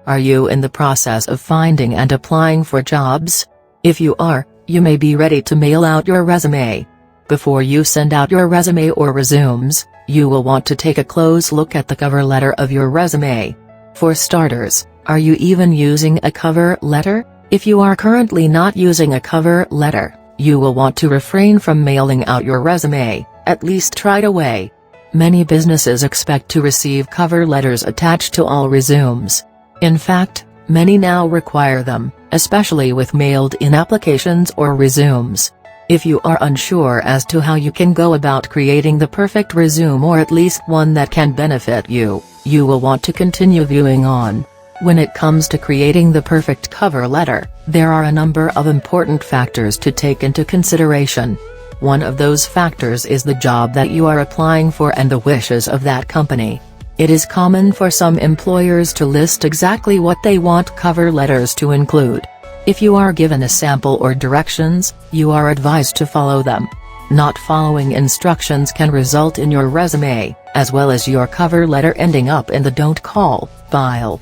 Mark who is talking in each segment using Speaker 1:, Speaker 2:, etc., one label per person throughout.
Speaker 1: Are you in the process of finding and applying for jobs? If you are, you may be ready to mail out your resume. Before you send out your resume or resumes, you will want to take a close look at the cover letter of your resume. For starters, are you even using a cover letter? If you are currently not using a cover letter, you will want to refrain from mailing out your resume, at least right away. Many businesses expect to receive cover letters attached to all resumes. In fact, many now require them, especially with mailed-in applications or resumes. If you are unsure as to how you can go about creating the perfect resume, or at least one that can benefit you, you will want to continue viewing on. When it comes to creating the perfect cover letter, there are a number of important factors to take into consideration. One of those factors is the job that you are applying for and the wishes of that company. It is common for some employers to list exactly what they want cover letters to include. If you are given a sample or directions, you are advised to follow them. Not following instructions can result in your resume, as well as your cover letter, ending up in the don't call pile.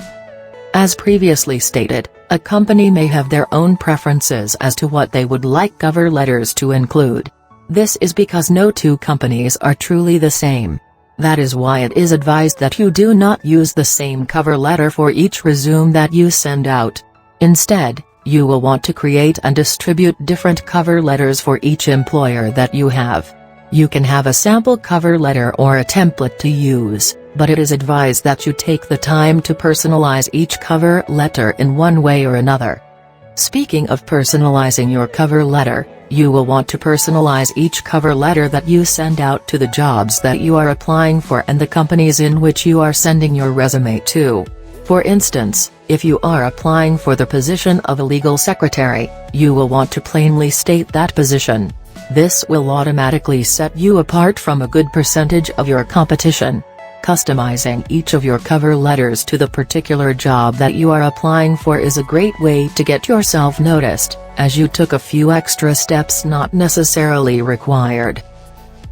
Speaker 1: As previously stated, a company may have their own preferences as to what they would like cover letters to include. This is because no two companies are truly the same. That is why it is advised that you do not use the same cover letter for each resume that you send out. Instead, you will want to create and distribute different cover letters for each employer that you have. You can have a sample cover letter or a template to use, but it is advised that you take the time to personalize each cover letter in one way or another. Speaking of personalizing your cover letter, you will want to personalize each cover letter that you send out to the jobs that you are applying for and the companies in which you are sending your resume to. For instance, if you are applying for the position of a legal secretary, you will want to plainly state that position. This will automatically set you apart from a good percentage of your competition. Customizing each of your cover letters to the particular job that you are applying for is a great way to get yourself noticed, as you took a few extra steps not necessarily required.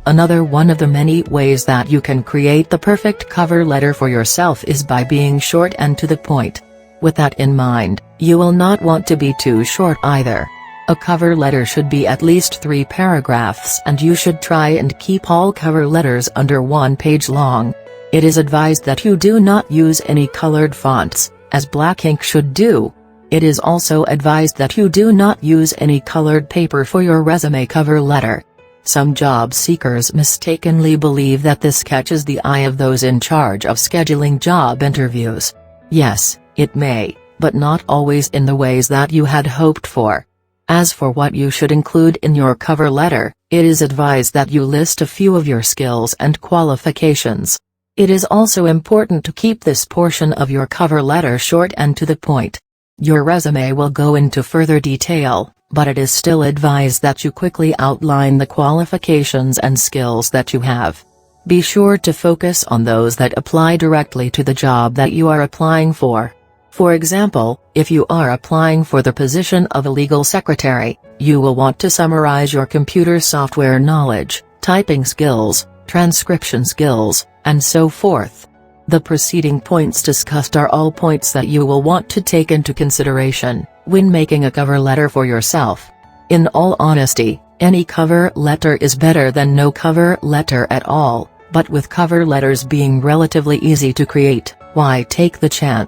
Speaker 1: Another one of the many ways that you can create the perfect cover letter for yourself is by being short and to the point. With that in mind, you will not want to be too short either. A cover letter should be at least 3 paragraphs, and you should try and keep all cover letters under 1 page long. It is advised that you do not use any colored fonts, as black ink should do. It is also advised that you do not use any colored paper for your resume cover letter. Some job seekers mistakenly believe that this catches the eye of those in charge of scheduling job interviews. Yes, it may, but not always in the ways that you had hoped for. As for what you should include in your cover letter, it is advised that you list a few of your skills and qualifications. It is also important to keep this portion of your cover letter short and to the point. Your resume will go into further detail, but it is still advised that you quickly outline the qualifications and skills that you have. Be sure to focus on those that apply directly to the job that you are applying for. For example, if you are applying for the position of a legal secretary, you will want to summarize your computer software knowledge, typing skills, transcription skills, and so forth. The preceding points discussed are all points that you will want to take into consideration when making a cover letter for yourself. In all honesty, any cover letter is better than no cover letter at all, but with cover letters being relatively easy to create, why take the chance?